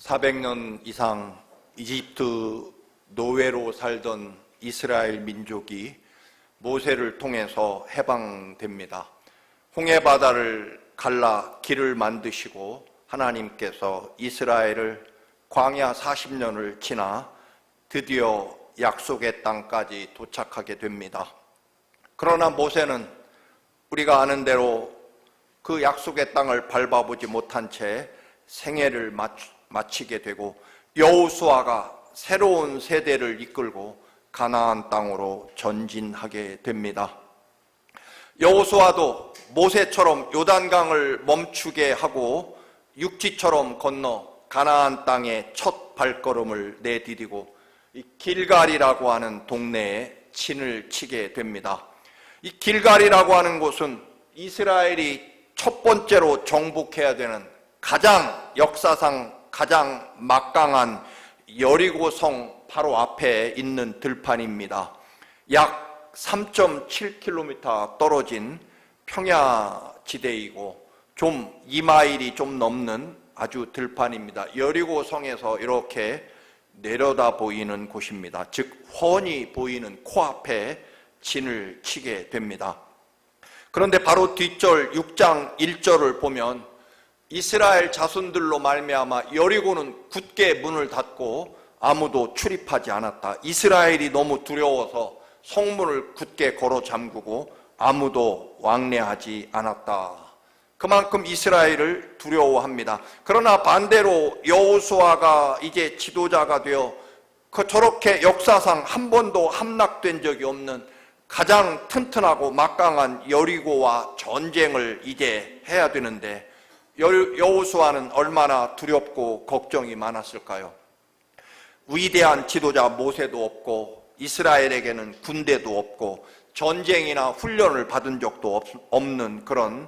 400년 이상 이집트 노예로 살던 이스라엘 민족이 모세를 통해서 해방됩니다. 홍해바다를 갈라 길을 만드시고 하나님께서 이스라엘을 광야 40년을 지나 드디어 약속의 땅까지 도착하게 됩니다. 그러나 모세는 우리가 아는 대로 그 약속의 땅을 밟아보지 못한 채 생애를 마치게 되고 여호수아가 새로운 세대를 이끌고 가나안 땅으로 전진하게 됩니다. 여호수아도 모세처럼 요단강을 멈추게 하고 육지처럼 건너 가나안 땅의 첫 발걸음을 내디디고 이 길갈이라고 하는 동네에 진을 치게 됩니다. 이 길갈이라고 하는 곳은 이스라엘이 첫 번째로 정복해야 되는 가장 역사상 가장 막강한 여리고성 바로 앞에 있는 들판입니다. 약 3.7km 떨어진 평야지대이고 좀 2마일이 좀 넘는 아주 들판입니다. 여리고성에서 이렇게 내려다 보이는 곳입니다. 즉 훤히 보이는 코앞에 진을 치게 됩니다. 그런데 바로 뒷절 6장 1절을 보면 이스라엘 자손들로 말미암아 여리고는 굳게 문을 닫고 아무도 출입하지 않았다. 이스라엘이 너무 두려워서 성문을 굳게 걸어 잠그고 아무도 왕래하지 않았다. 그만큼 이스라엘을 두려워합니다. 그러나 반대로 여호수아가 이제 지도자가 되어 저렇게 역사상 한 번도 함락된 적이 없는 가장 튼튼하고 막강한 여리고와 전쟁을 이제 해야 되는데 여호수아는 얼마나 두렵고 걱정이 많았을까요? 위대한 지도자 모세도 없고 이스라엘에게는 군대도 없고 전쟁이나 훈련을 받은 적도 없는 그런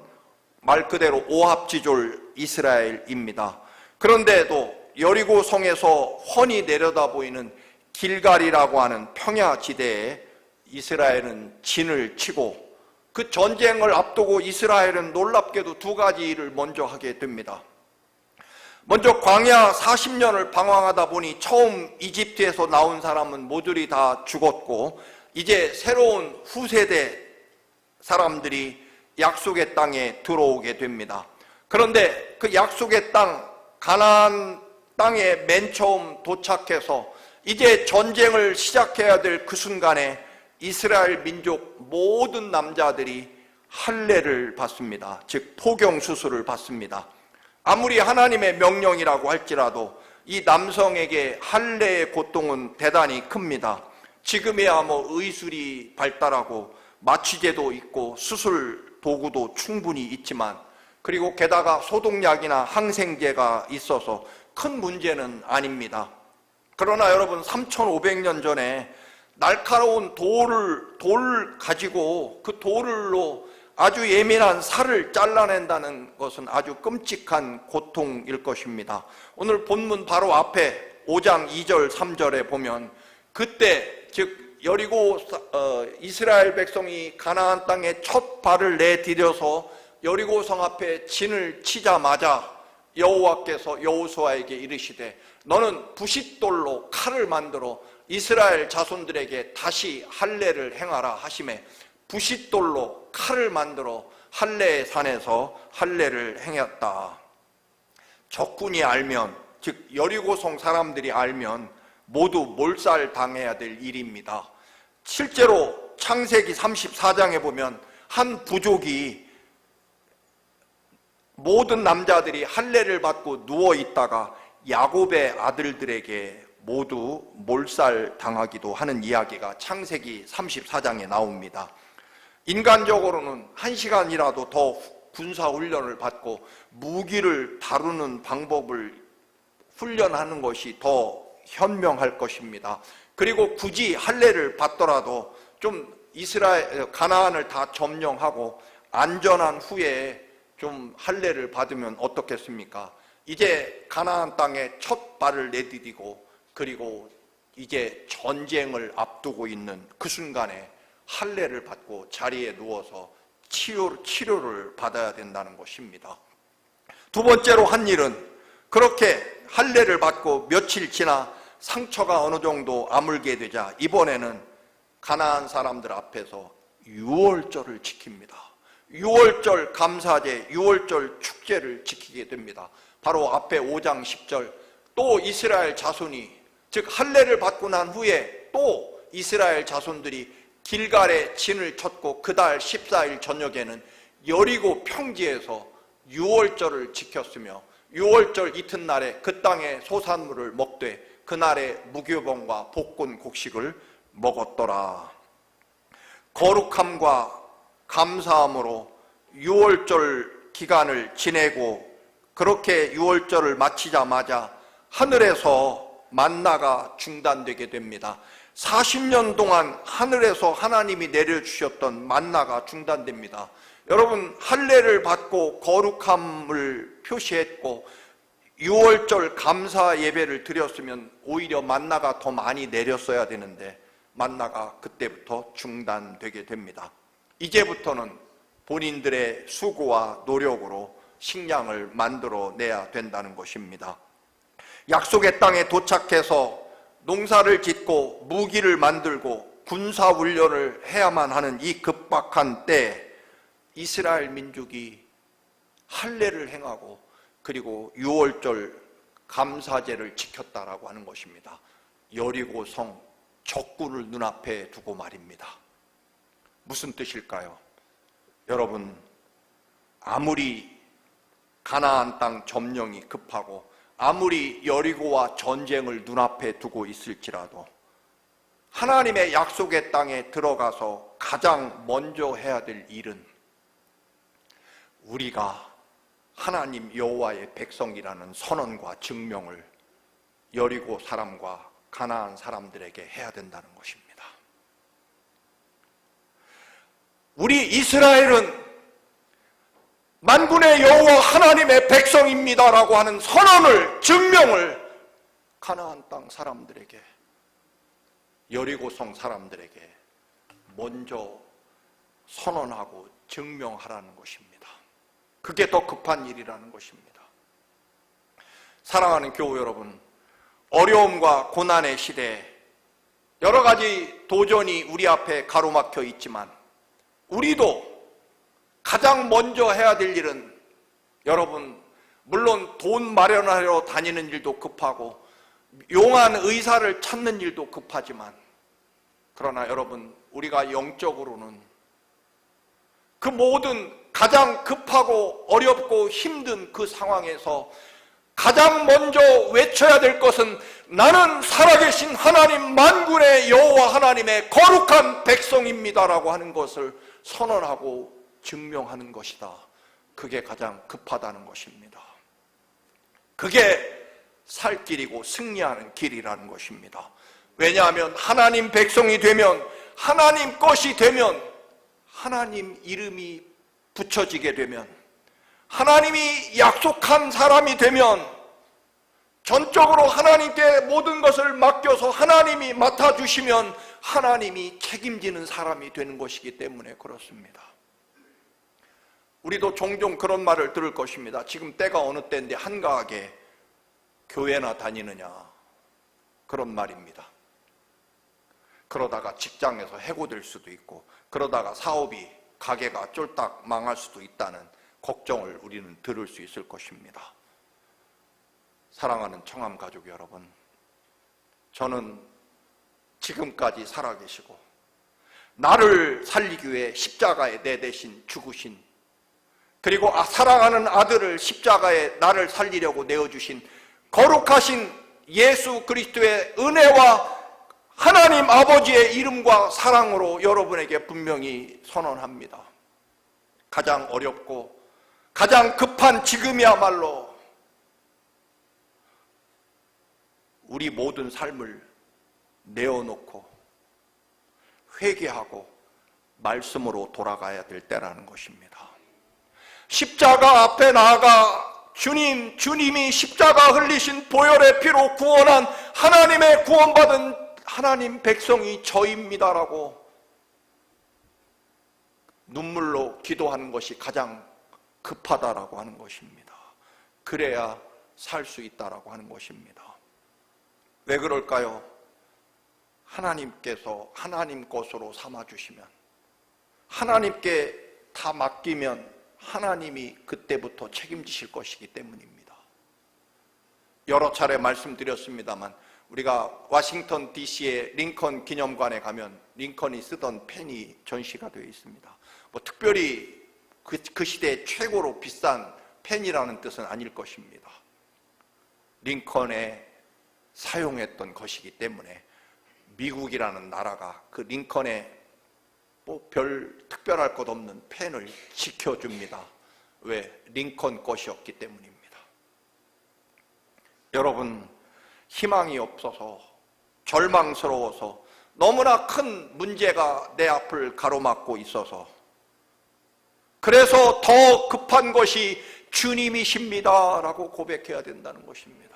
말 그대로 오합지졸 이스라엘입니다. 그런데도 여리고 성에서 훤히 내려다 보이는 길갈이라고 하는 평야지대에 이스라엘은 진을 치고 그 전쟁을 앞두고 이스라엘은 놀랍게도 두 가지 일을 먼저 하게 됩니다. 먼저 광야 40년을 방황하다 보니 처음 이집트에서 나온 사람은 모두리 다 죽었고 이제 새로운 후세대 사람들이 약속의 땅에 들어오게 됩니다. 그런데 그 약속의 땅 가나안 땅에 맨 처음 도착해서 이제 전쟁을 시작해야 될 그 순간에 이스라엘 민족 모든 남자들이 할례를 받습니다. 즉 포경수술을 받습니다. 아무리 하나님의 명령이라고 할지라도 이 남성에게 할례의 고통은 대단히 큽니다. 지금이야 의술이 발달하고 마취제도 있고 수술 도구도 충분히 있지만 그리고 게다가 소독약이나 항생제가 있어서 큰 문제는 아닙니다. 그러나 여러분 3500년 전에 날카로운 돌을 가지고 그 돌로 아주 예민한 살을 잘라낸다는 것은 아주 끔찍한 고통일 것입니다. 오늘 본문 바로 앞에 5장 2절 3절에 보면 그때 즉 여리고 이스라엘 백성이 가나안 땅에 첫 발을 내디뎌서 여리고성 앞에 진을 치자마자 여호와께서 여호수아에게 이르시되 너는 부싯돌로 칼을 만들어 이스라엘 자손들에게 다시 할례를 행하라 하시매 부싯돌로 칼을 만들어 할례의 산에서 할례를 행했다. 적군이 알면 즉 여리고성 사람들이 알면 모두 몰살당해야 될 일입니다. 실제로 창세기 34장에 보면 한 부족이 모든 남자들이 할례를 받고 누워있다가 야곱의 아들들에게 모두 몰살당하기도 하는 이야기가 창세기 34장에 나옵니다. 인간적으로는 1시간이라도 더 군사훈련을 받고 무기를 다루는 방법을 훈련하는 것이 더 현명할 것입니다. 그리고 굳이 할례를 받더라도 좀 가나안을 다 점령하고 안전한 후에 좀 할례를 받으면 어떻겠습니까? 이제 가나안 땅에 첫 발을 내디디고 그리고 이제 전쟁을 앞두고 있는 그 순간에 할례를 받고 자리에 누워서 치료를 받아야 된다는 것입니다. 두 번째로 한 일은 그렇게 할례를 받고 며칠 지나 상처가 어느 정도 아물게 되자 이번에는 가나안 사람들 앞에서 유월절을 지킵니다. 유월절 감사제, 유월절 축제를 지키게 됩니다. 바로 앞에 5장 10절, 또 이스라엘 자손이, 즉 할례를 받고 난 후에 또 이스라엘 자손들이 길갈에 진을 쳤고 그달 14일 저녁에는 여리고 평지에서 유월절을 지켰으며 유월절 이튿날에 그 땅의 소산물을 먹되 그날에 무교병과 볶은 곡식을 먹었더라. 거룩함과 감사함으로 유월절 기간을 지내고 그렇게 유월절을 마치자마자 하늘에서 만나가 중단되게 됩니다. 40년 동안 하늘에서 하나님이 내려주셨던 만나가 중단됩니다. 여러분, 할례를 받고 거룩함을 표시했고 유월절 감사 예배를 드렸으면 오히려 만나가 더 많이 내렸어야 되는데 만나가 그때부터 중단되게 됩니다. 이제부터는 본인들의 수고와 노력으로 식량을 만들어내야 된다는 것입니다. 약속의 땅에 도착해서 농사를 짓고 무기를 만들고 군사훈련을 해야만 하는 이 급박한 때 이스라엘 민족이 할례를 행하고 그리고 유월절 감사제를 지켰다라고 하는 것입니다. 여리고성 적군을 눈앞에 두고 말입니다. 무슨 뜻일까요? 여러분, 아무리 가나안 땅 점령이 급하고 아무리 여리고와 전쟁을 눈앞에 두고 있을지라도 하나님의 약속의 땅에 들어가서 가장 먼저 해야 될 일은 우리가 하나님 여호와의 백성이라는 선언과 증명을 여리고 사람과 가나안 사람들에게 해야 된다는 것입니다. 우리 이스라엘은 만군의 여호와 하나님의 백성입니다라고 하는 선언을, 증명을 가나안 땅 사람들에게, 여리고성 사람들에게 먼저 선언하고 증명하라는 것입니다. 그게 더 급한 일이라는 것입니다. 사랑하는 교우 여러분, 어려움과 고난의 시대에 여러 가지 도전이 우리 앞에 가로막혀 있지만 우리도 가장 먼저 해야 될 일은, 여러분, 물론 돈 마련하러 다니는 일도 급하고 용한 의사를 찾는 일도 급하지만, 그러나 여러분, 우리가 영적으로는 그 모든 가장 급하고 어렵고 힘든 그 상황에서 가장 먼저 외쳐야 될 것은 나는 살아계신 하나님 만군의 여호와 하나님의 거룩한 백성입니다라고 하는 것을 선언하고 증명하는 것이다. 그게 가장 급하다는 것입니다. 그게 살 길이고 승리하는 길이라는 것입니다. 왜냐하면 하나님 백성이 되면, 하나님 것이 되면, 하나님 이름이 붙여지게 되면, 하나님이 약속한 사람이 되면 전적으로 하나님께 모든 것을 맡겨서 하나님이 맡아주시면 하나님이 책임지는 사람이 되는 것이기 때문에 그렇습니다. 우리도 종종 그런 말을 들을 것입니다. 지금 때가 어느 때인데 한가하게 교회나 다니느냐, 그런 말입니다. 그러다가 직장에서 해고될 수도 있고 그러다가 사업이, 가게가 쫄딱 망할 수도 있다는 걱정을 우리는 들을 수 있을 것입니다. 사랑하는 청암 가족 여러분, 저는 지금까지 살아계시고 나를 살리기 위해 십자가에 내 대신 죽으신, 그리고 사랑하는 아들을 십자가에 나를 살리려고 내어주신 거룩하신 예수 그리스도의 은혜와 하나님 아버지의 이름과 사랑으로 여러분에게 분명히 선언합니다. 가장 어렵고 가장 급한 지금이야말로 우리 모든 삶을 내어놓고 회개하고 말씀으로 돌아가야 될 때라는 것입니다. 십자가 앞에 나아가 주님이 십자가 흘리신 보혈의 피로 구원한 하나님의 구원받은 하나님 백성이 저입니다라고 눈물로 기도하는 것이 가장 급하다라고 하는 것입니다. 그래야 살 수 있다라고 하는 것입니다. 왜 그럴까요? 하나님께서 하나님 것으로 삼아주시면, 하나님께 다 맡기면 하나님이 그때부터 책임지실 것이기 때문입니다. 여러 차례 말씀드렸습니다만 우리가 워싱턴 DC의 링컨 기념관에 가면 링컨이 쓰던 펜이 전시가 되어 있습니다. 뭐 특별히 그 시대 최고로 비싼 펜이라는 뜻은 아닐 것입니다. 링컨에 사용했던 것이기 때문에 미국이라는 나라가 그 링컨에 뭐 별 특별할 것 없는 펜을 지켜줍니다. 왜? 링컨 것이었기 때문입니다. 여러분, 희망이 없어서 절망스러워서 너무나 큰 문제가 내 앞을 가로막고 있어서, 그래서 더 급한 것이 주님이십니다 라고 고백해야 된다는 것입니다.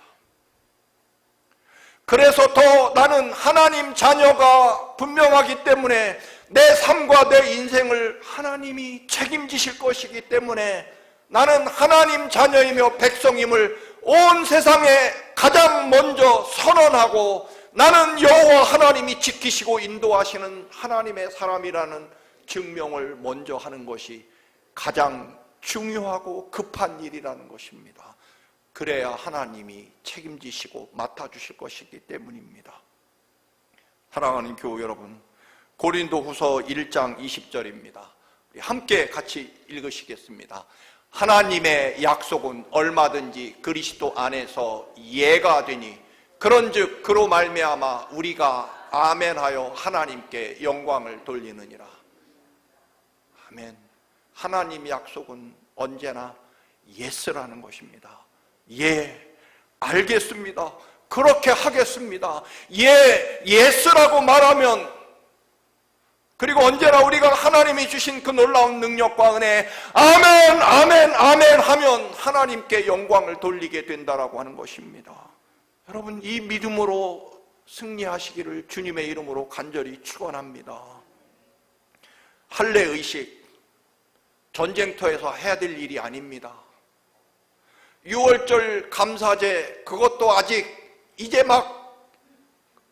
그래서 더 나는 하나님 자녀가 분명하기 때문에 내 삶과 내 인생을 하나님이 책임지실 것이기 때문에 나는 하나님 자녀이며 백성임을 온 세상에 가장 먼저 선언하고, 나는 여호와 하나님이 지키시고 인도하시는 하나님의 사람이라는 증명을 먼저 하는 것이 가장 중요하고 급한 일이라는 것입니다. 그래야 하나님이 책임지시고 맡아주실 것이기 때문입니다. 사랑하는 교우 여러분, 고린도후서 1장 20절입니다. 함께 같이 읽으시겠습니다. 하나님의 약속은 얼마든지 그리스도 안에서 예가 되니 그런즉 그로 말미암아 우리가 아멘하여 하나님께 영광을 돌리느니라. 아멘. 하나님의 약속은 언제나 예스라는 것입니다. 예, 알겠습니다. 그렇게 하겠습니다. 예, 예스라고 말하면, 그리고 언제나 우리가 하나님이 주신 그 놀라운 능력과 은혜, 아멘, 아멘, 아멘 하면 하나님께 영광을 돌리게 된다라고 하는 것입니다. 여러분, 이 믿음으로 승리하시기를 주님의 이름으로 간절히 축원합니다. 할례의식, 전쟁터에서 해야 될 일이 아닙니다. 6월절 감사제, 그것도 아직 이제 막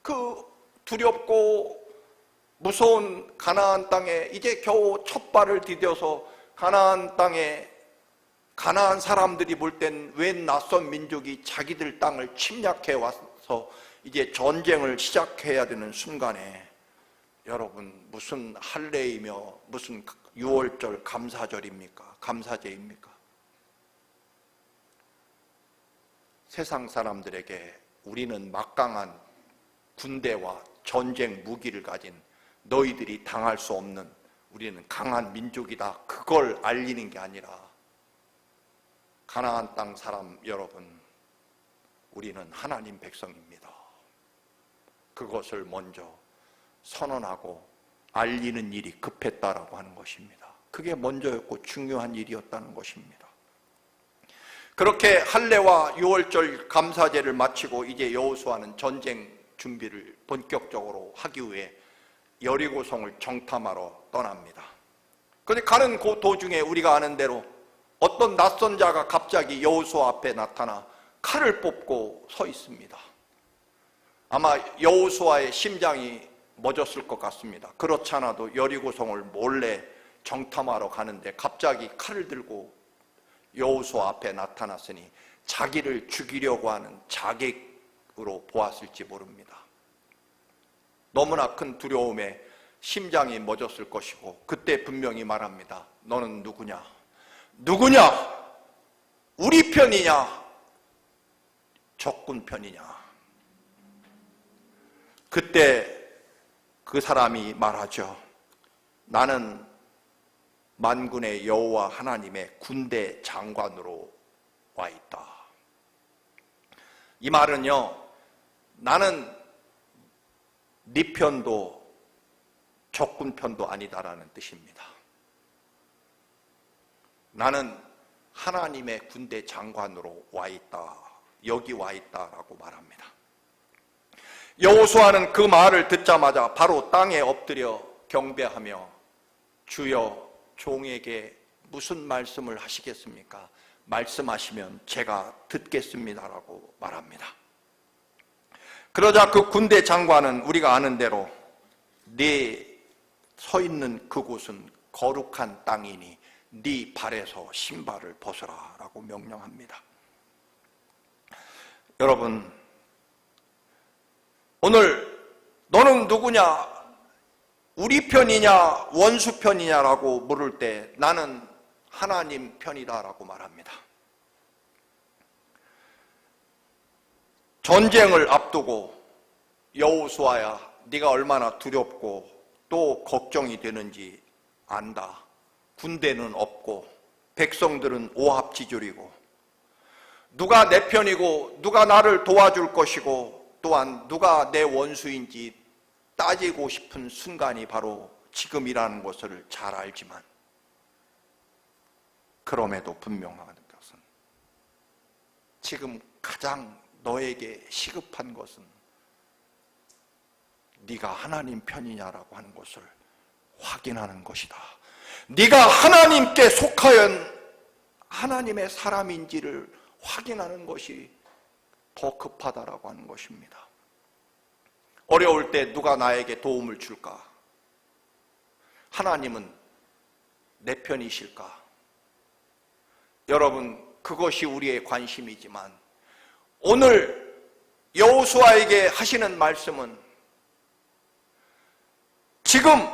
그 두렵고 무서운 가나안 땅에 이제 겨우 첫 발을 디뎌서 가나안 땅에, 가나안 사람들이 볼 땐 웬 낯선 민족이 자기들 땅을 침략해 와서 이제 전쟁을 시작해야 되는 순간에, 여러분, 무슨 할례이며 무슨 6월절 감사절입니까? 감사제입니까? 세상 사람들에게 우리는 막강한 군대와 전쟁 무기를 가진, 너희들이 당할 수 없는 우리는 강한 민족이다, 그걸 알리는 게 아니라, 가나안 땅 사람 여러분, 우리는 하나님 백성입니다. 그것을 먼저 선언하고 알리는 일이 급했다라고 하는 것입니다. 그게 먼저였고 중요한 일이었다는 것입니다. 그렇게 할례와 6월절 감사제를 마치고 이제 여호수아는 전쟁 준비를 본격적으로 하기 위해 여리고성을 정탐하러 떠납니다. 그런데 가는 그 도중에 우리가 아는 대로 어떤 낯선 자가 갑자기 여호수아 앞에 나타나 칼을 뽑고 서 있습니다. 아마 여호수아의 심장이 멎었을 것 같습니다. 그렇지 않아도 여리고성을 몰래 정탐하러 가는데 갑자기 칼을 들고 여호수아 앞에 나타났으니 자기를 죽이려고 하는 자객으로 보았을지 모릅니다. 너무나 큰 두려움에 심장이 멎었을 것이고, 그때 분명히 말합니다. 너는 누구냐? 누구냐? 우리 편이냐? 적군 편이냐? 그때 그 사람이 말하죠. 나는 만군의 여호와 하나님의 군대 장관으로 와 있다. 이 말은요, 나는 네 편도 적군 편도 아니다라는 뜻입니다. 나는 하나님의 군대 장관으로 와 있다, 여기 와 있다라고 말합니다. 여호수아는 그 말을 듣자마자 바로 땅에 엎드려 경배하며, 주여, 종에게 무슨 말씀을 하시겠습니까? 말씀하시면 제가 듣겠습니다라고 말합니다. 그러자 그 군대 장관은 우리가 아는 대로 네 서 있는 그곳은 거룩한 땅이니 네 발에서 신발을 벗으라 라고 명령합니다. 여러분, 오늘 너는 누구냐? 우리 편이냐 원수 편이냐라고 물을 때 나는 하나님 편이다라고 말합니다. 전쟁을 앞두고 여호수아야, 네가 얼마나 두렵고 또 걱정이 되는지 안다. 군대는 없고 백성들은 오합지졸이고 누가 내 편이고 누가 나를 도와줄 것이고 또한 누가 내 원수인지 따지고 싶은 순간이 바로 지금이라는 것을 잘 알지만 그럼에도 분명한 것은 지금 가장 너에게 시급한 것은 네가 하나님 편이냐라고 하는 것을 확인하는 것이다. 네가 하나님께 속하여 하나님의 사람인지를 확인하는 것이 더 급하다라고 하는 것입니다. 어려울 때 누가 나에게 도움을 줄까? 하나님은 내 편이실까? 여러분, 그것이 우리의 관심이지만 오늘 여호수아에게 하시는 말씀은 지금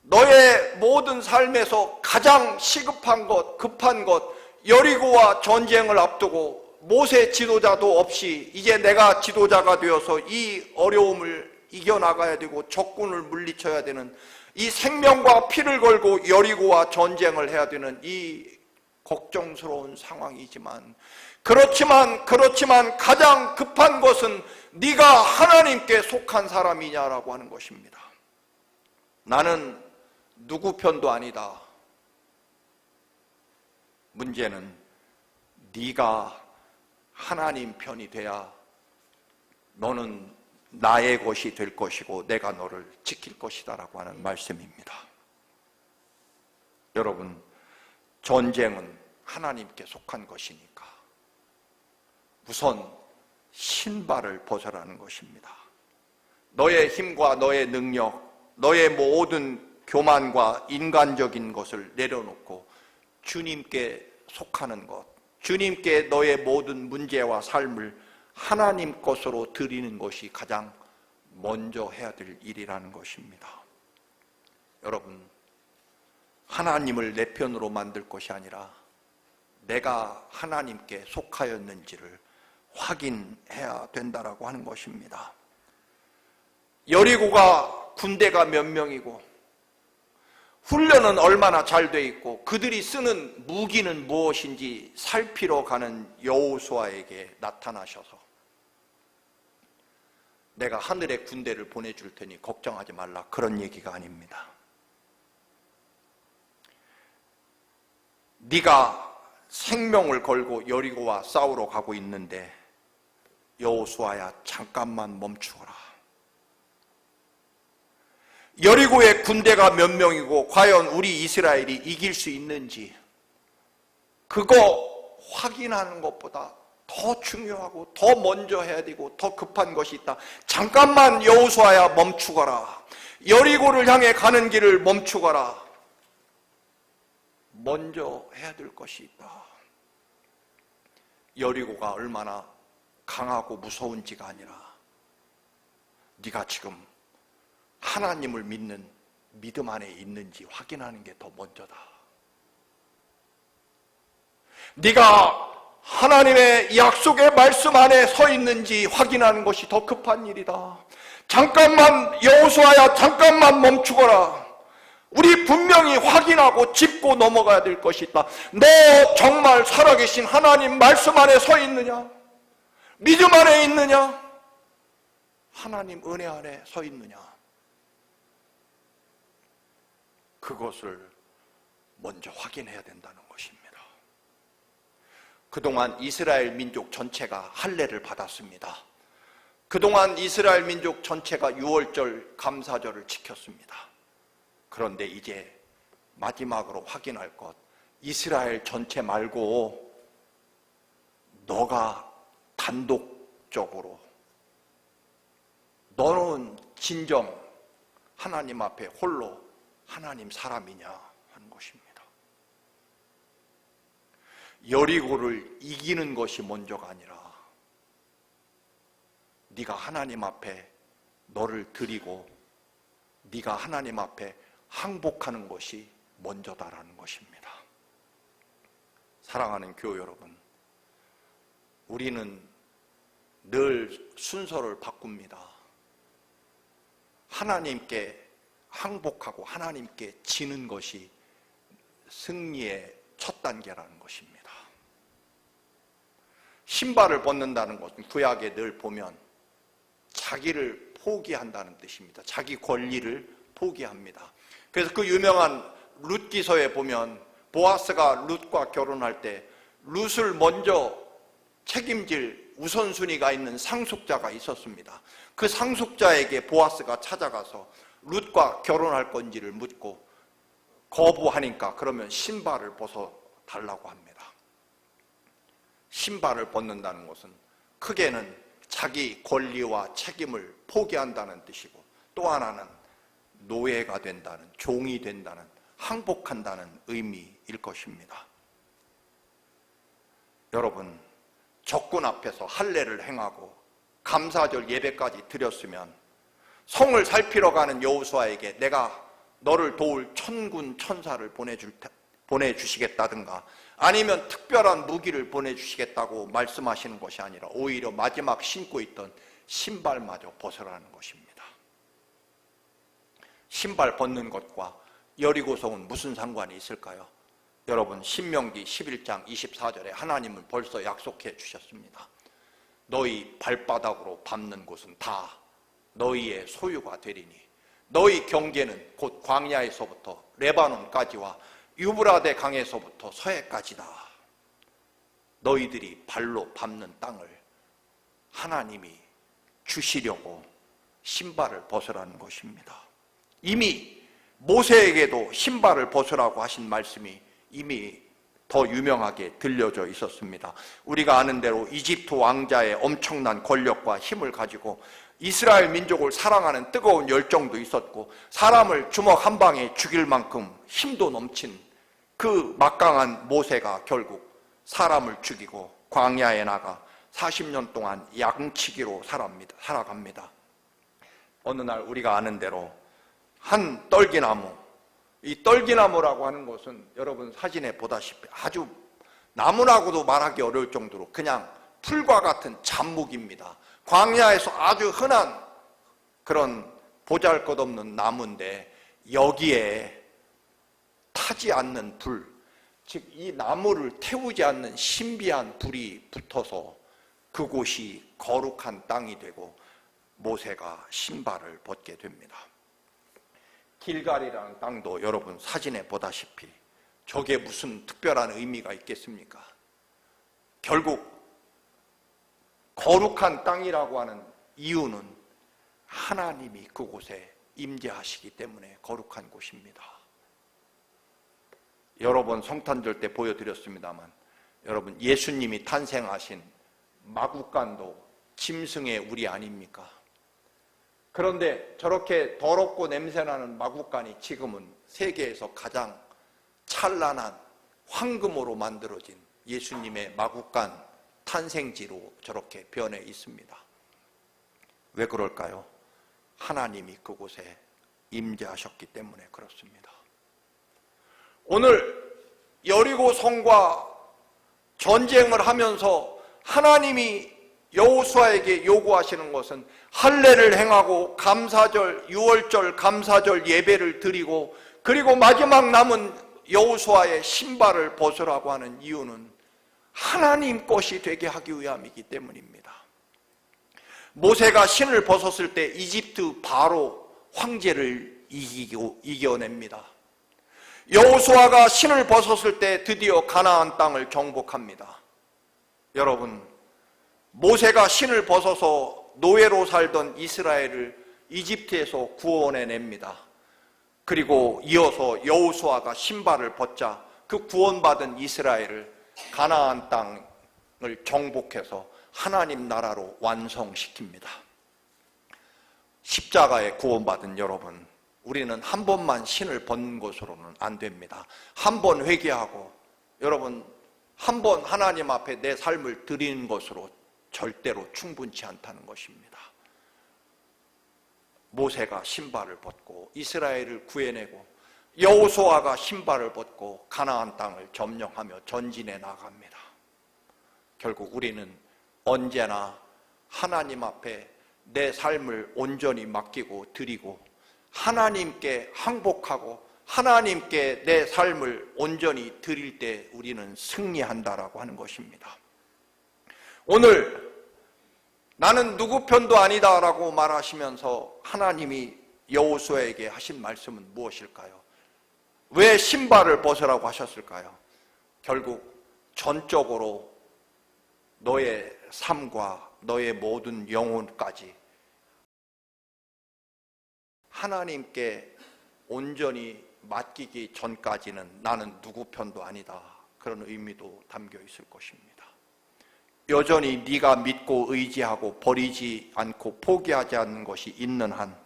너의 모든 삶에서 가장 시급한 것, 급한 것, 여리고와 전쟁을 앞두고 모세 지도자도 없이 이제 내가 지도자가 되어서 이 어려움을 이겨나가야 되고 적군을 물리쳐야 되는 이 생명과 피를 걸고 여리고와 전쟁을 해야 되는 이 걱정스러운 상황이지만 그렇지만 가장 급한 것은 네가 하나님께 속한 사람이냐라고 하는 것입니다. 나는 누구 편도 아니다. 문제는 네가 하나님 편이 돼야 너는 나의 것이 될 것이고 내가 너를 지킬 것이다 라고 하는 말씀입니다. 여러분, 전쟁은 하나님께 속한 것이니까 우선 신발을 벗으라는 것입니다. 너의 힘과 너의 능력, 너의 모든 교만과 인간적인 것을 내려놓고 주님께 속하는 것, 주님께 너의 모든 문제와 삶을 하나님 것으로 드리는 것이 가장 먼저 해야 될 일이라는 것입니다. 여러분, 하나님을 내 편으로 만들 것이 아니라 내가 하나님께 속하였는지를 확인해야 된다라고 하는 것입니다. 여리고가 군대가 몇 명이고 훈련은 얼마나 잘 돼 있고 그들이 쓰는 무기는 무엇인지 살피러 가는 여호수아에게 나타나셔서 내가 하늘에 군대를 보내줄 테니 걱정하지 말라, 그런 얘기가 아닙니다. 네가 생명을 걸고 여리고와 싸우러 가고 있는데 여호수아야, 잠깐만 멈추어라. 여리고의 군대가 몇 명이고 과연 우리 이스라엘이 이길 수 있는지 그거 확인하는 것보다 더 중요하고 더 먼저 해야 되고 더 급한 것이 있다. 잠깐만 여호수아야, 멈추거라. 여리고를 향해 가는 길을 멈추거라. 먼저 해야 될 것이 있다. 여리고가 얼마나 강하고 무서운지가 아니라 네가 지금 하나님을 믿는 믿음 안에 있는지 확인하는 게 더 먼저다. 네가 하나님의 약속의 말씀 안에 서 있는지 확인하는 것이 더 급한 일이다. 잠깐만 여호수아야, 잠깐만 멈추거라. 우리 분명히 확인하고 짚고 넘어가야 될 것이 있다. 너 정말 살아계신 하나님 말씀 안에 서 있느냐? 믿음 안에 있느냐? 하나님 은혜 안에 서 있느냐? 그것을 먼저 확인해야 된다는 것입니다. 그동안 이스라엘 민족 전체가 할례를 받았습니다. 그동안 이스라엘 민족 전체가 유월절 감사절을 지켰습니다. 그런데 이제 마지막으로 확인할 것, 이스라엘 전체 말고 너가 단독적으로, 너는 진정 하나님 앞에 홀로 하나님 사람이냐 하는 것입니다. 여리고를 이기는 것이 먼저가 아니라 네가 하나님 앞에 너를 드리고 네가 하나님 앞에 항복하는 것이 먼저다라는 것입니다. 사랑하는 교회 여러분, 우리는 늘 순서를 바꿉니다. 하나님께 항복하고 하나님께 지는 것이 승리의 첫 단계라는 것입니다. 신발을 벗는다는 것은 구약에 늘 보면 자기를 포기한다는 뜻입니다. 자기 권리를 포기합니다. 그래서 그 유명한 룻기서에 보면 보아스가 룻과 결혼할 때 룻을 먼저 책임질 우선순위가 있는 상속자가 있었습니다. 그 상속자에게 보아스가 찾아가서 룻과 결혼할 건지를 묻고 거부하니까 그러면 신발을 벗어달라고 합니다. 신발을 벗는다는 것은 크게는 자기 권리와 책임을 포기한다는 뜻이고, 또 하나는 노예가 된다는, 종이 된다는, 항복한다는 의미일 것입니다. 여러분, 적군 앞에서 할례를 행하고 감사절 예배까지 드렸으면 성을 살피러 가는 여호수아에게 내가 너를 도울 천군 천사를 보내주시겠다든가 아니면 특별한 무기를 보내주시겠다고 말씀하시는 것이 아니라 오히려 마지막 신고 있던 신발마저 벗으라는 것입니다. 신발 벗는 것과 여리고성은 무슨 상관이 있을까요? 여러분, 신명기 11장 24절에 하나님은 벌써 약속해 주셨습니다. 너희 발바닥으로 밟는 곳은 다 너희의 소유가 되리니 너희 경계는 곧 광야에서부터 레바논까지와 유브라데 강에서부터 서해까지다. 너희들이 발로 밟는 땅을 하나님이 주시려고 신발을 벗으라는 것입니다. 이미 모세에게도 신발을 벗으라고 하신 말씀이 이미 더 유명하게 들려져 있었습니다. 우리가 아는 대로 이집트 왕자의 엄청난 권력과 힘을 가지고 이스라엘 민족을 사랑하는 뜨거운 열정도 있었고 사람을 주먹 한 방에 죽일 만큼 힘도 넘친 그 막강한 모세가 결국 사람을 죽이고 광야에 나가 40년 동안 양치기로 살아갑니다. 어느 날 우리가 아는 대로 한 떨기나무, 이 떨기나무라고 하는 것은 여러분 사진에 보다시피 아주 나무라고도 말하기 어려울 정도로 그냥 풀과 같은 잡목입니다. 광야에서 아주 흔한 그런 보잘것없는 나무인데 여기에 타지 않는 불, 즉 이 나무를 태우지 않는 신비한 불이 붙어서 그곳이 거룩한 땅이 되고 모세가 신발을 벗게 됩니다. 길갈이라는 땅도 여러분 사진에 보다시피 저게 무슨 특별한 의미가 있겠습니까? 결국 거룩한 땅이라고 하는 이유는 하나님이 그곳에 임재하시기 때문에 거룩한 곳입니다. 여러 번 성탄절 때 보여드렸습니다만 여러분, 예수님이 탄생하신 마국간도 짐승의 우리 아닙니까? 그런데 저렇게 더럽고 냄새나는 마국간이 지금은 세계에서 가장 찬란한 황금으로 만들어진 예수님의 마국간 탄생지로 저렇게 변해 있습니다. 왜 그럴까요? 하나님이 그곳에 임재하셨기 때문에 그렇습니다. 오늘 여리고 성과 전쟁을 하면서 하나님이 여호수아에게 요구하시는 것은 할례를 행하고 감사절, 유월절 감사절 예배를 드리고 그리고 마지막 남은 여호수아의 신발을 벗으라고 하는 이유는 하나님 것이 되게 하기 위함이기 때문입니다. 모세가 신을 벗었을 때 이집트 바로 황제를 이겨냅니다. 여호수아가 신을 벗었을 때 드디어 가나안 땅을 정복합니다. 여러분, 모세가 신을 벗어서 노예로 살던 이스라엘을 이집트에서 구원해냅니다. 그리고 이어서 여호수아가 신발을 벗자 그 구원받은 이스라엘을 가나안 땅 정복해서 하나님 나라로 완성시킵니다. 십자가에 구원받은 여러분, 우리는 한 번만 신을 본 것으로는 안 됩니다. 한 번 회개하고 여러분 한 번 하나님 앞에 내 삶을 드리는 것으로 절대로 충분치 않다는 것입니다. 모세가 신발을 벗고 이스라엘을 구해내고 여호수아가 신발을 벗고 가나안 땅을 점령하며 전진해 나갑니다. 결국 우리는 언제나 하나님 앞에 내 삶을 온전히 맡기고 드리고 하나님께 항복하고 하나님께 내 삶을 온전히 드릴 때 우리는 승리한다라고 하는 것입니다. 오늘 나는 누구 편도 아니다라고 말하시면서 하나님이 여호수아에게 하신 말씀은 무엇일까요? 왜 신발을 벗으라고 하셨을까요? 결국 전적으로 너의 삶과 너의 모든 영혼까지 하나님께 온전히 맡기기 전까지는 나는 누구 편도 아니다, 그런 의미도 담겨 있을 것입니다. 여전히 네가 믿고 의지하고 버리지 않고 포기하지 않는 것이 있는 한,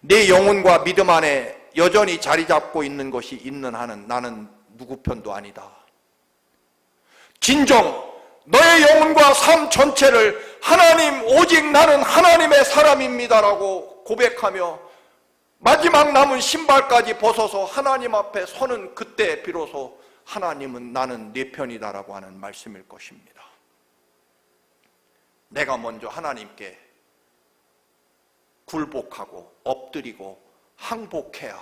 내 영혼과 믿음 안에 여전히 자리 잡고 있는 것이 있는 한은 나는 누구 편도 아니다. 진정 너의 영혼과 삶 전체를 하나님, 오직 나는 하나님의 사람입니다라고 고백하며 마지막 남은 신발까지 벗어서 하나님 앞에 서는 그때 비로소 하나님은 나는 네 편이다라고 하는 말씀일 것입니다. 내가 먼저 하나님께 굴복하고 엎드리고 항복해야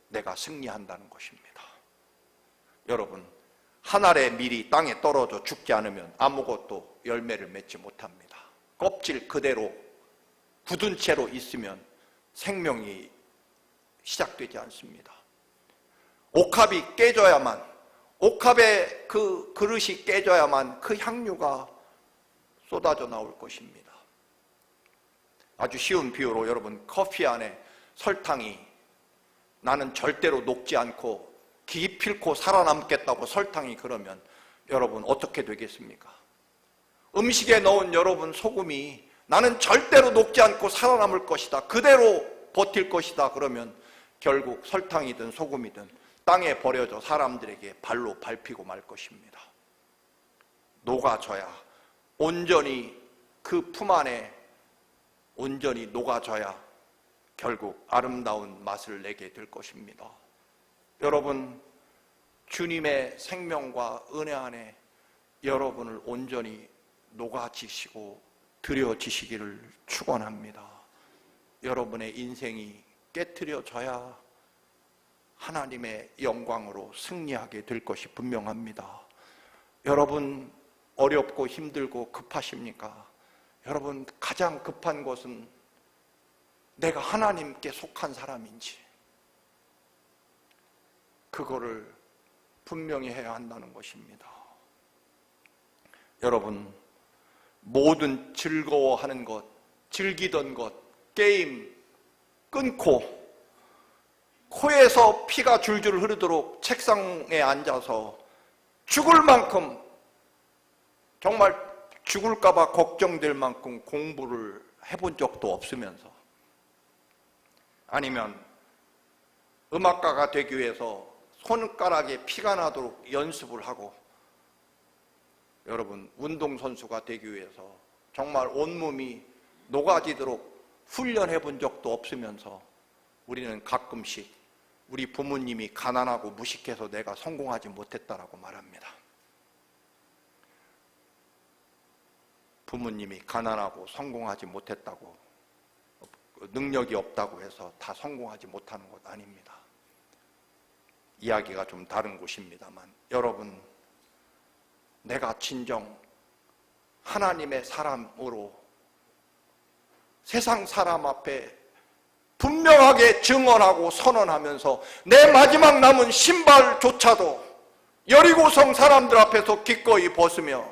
내가 승리한다는 것입니다. 여러분, 한 알의 밀이 땅에 떨어져 죽지 않으면 아무것도 열매를 맺지 못합니다. 껍질 그대로 굳은 채로 있으면 생명이 시작되지 않습니다. 옥합이 깨져야만, 옥합의 그 그릇이 깨져야만 그 향유가 쏟아져 나올 것입니다. 아주 쉬운 비유로 여러분, 커피 안에 설탕이 나는 절대로 녹지 않고 기필코 살아남겠다고 설탕이 그러면 여러분 어떻게 되겠습니까? 음식에 넣은 여러분 소금이 나는 절대로 녹지 않고 살아남을 것이다, 그대로 버틸 것이다 그러면 결국 설탕이든 소금이든 땅에 버려져 사람들에게 발로 밟히고 말 것입니다. 녹아져야, 온전히 그 품 안에 온전히 녹아져야 결국 아름다운 맛을 내게 될 것입니다. 여러분, 주님의 생명과 은혜 안에 여러분을 온전히 녹아지시고 드려지시기를 축원합니다. 여러분의 인생이 깨트려져야 하나님의 영광으로 승리하게 될 것이 분명합니다. 여러분, 어렵고 힘들고 급하십니까? 여러분, 가장 급한 것은 내가 하나님께 속한 사람인지 그거를 분명히 해야 한다는 것입니다. 여러분, 모든 즐거워하는 것, 즐기던 것, 게임 끊고 코에서 피가 줄줄 흐르도록 책상에 앉아서 죽을 만큼, 정말 죽을까 봐 걱정될 만큼 공부를 해본 적도 없으면서, 아니면 음악가가 되기 위해서 손가락에 피가 나도록 연습을 하고, 여러분, 운동선수가 되기 위해서 정말 온몸이 녹아지도록 훈련해 본 적도 없으면서 우리는 가끔씩 우리 부모님이 가난하고 무식해서 내가 성공하지 못했다라고 말합니다. 부모님이 가난하고 성공하지 못했다고, 능력이 없다고 해서 다 성공하지 못하는 것 아닙니다. 이야기가 좀 다른 곳입니다만, 여러분, 내가 진정 하나님의 사람으로 세상 사람 앞에 분명하게 증언하고 선언하면서 내 마지막 남은 신발조차도 여리고성 사람들 앞에서 기꺼이 벗으며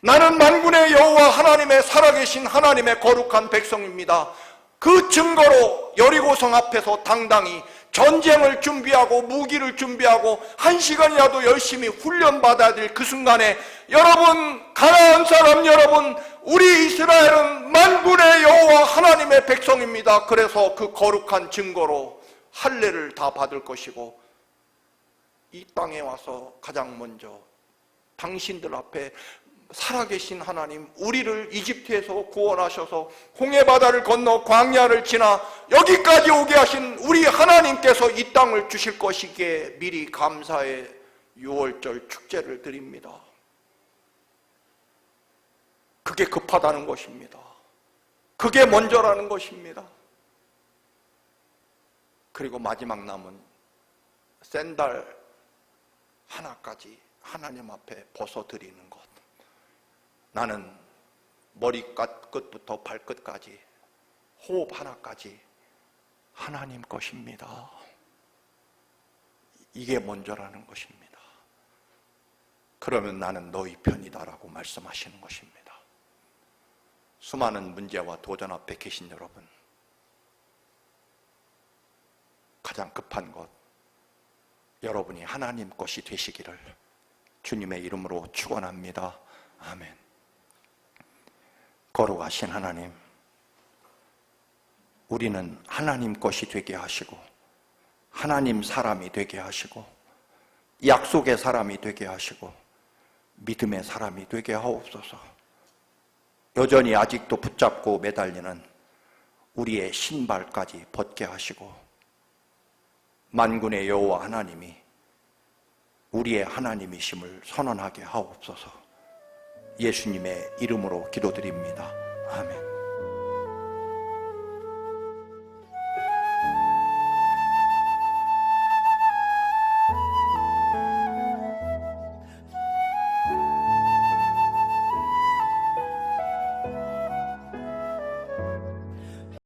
나는 만군의 여호와 하나님의 살아계신 하나님의 거룩한 백성입니다, 그 증거로 여리고성 앞에서 당당히 전쟁을 준비하고 무기를 준비하고 1시간이라도 열심히 훈련받아야 될 그 순간에 여러분, 가나안 사람 여러분, 우리 이스라엘은 만군의 여호와 하나님의 백성입니다. 그래서 그 거룩한 증거로 할례를 다 받을 것이고, 이 땅에 와서 가장 먼저 당신들 앞에 살아계신 하나님, 우리를 이집트에서 구원하셔서 홍해바다를 건너 광야를 지나 여기까지 오게 하신 우리 하나님께서 이 땅을 주실 것이기에 미리 감사의 6월절 축제를 드립니다. 그게 급하다는 것입니다. 그게 먼저라는 것입니다. 그리고 마지막 남은 샌달 하나까지 하나님 앞에 벗어드리는 것. 나는 머리끝부터 발끝까지 호흡 하나까지 하나님 것입니다. 이게 먼저라는 것입니다. 그러면 나는 너희 편이다라고 말씀하시는 것입니다. 수많은 문제와 도전 앞에 계신 여러분, 가장 급한 것, 여러분이 하나님 것이 되시기를 주님의 이름으로 축원합니다. 아멘. 거룩하신 하나님, 우리는 하나님 것이 되게 하시고 하나님 사람이 되게 하시고 약속의 사람이 되게 하시고 믿음의 사람이 되게 하옵소서. 여전히 아직도 붙잡고 매달리는 우리의 신발까지 벗게 하시고 만군의 여호와 하나님이 우리의 하나님이심을 선언하게 하옵소서. 예수님의 이름으로 기도드립니다. 아멘.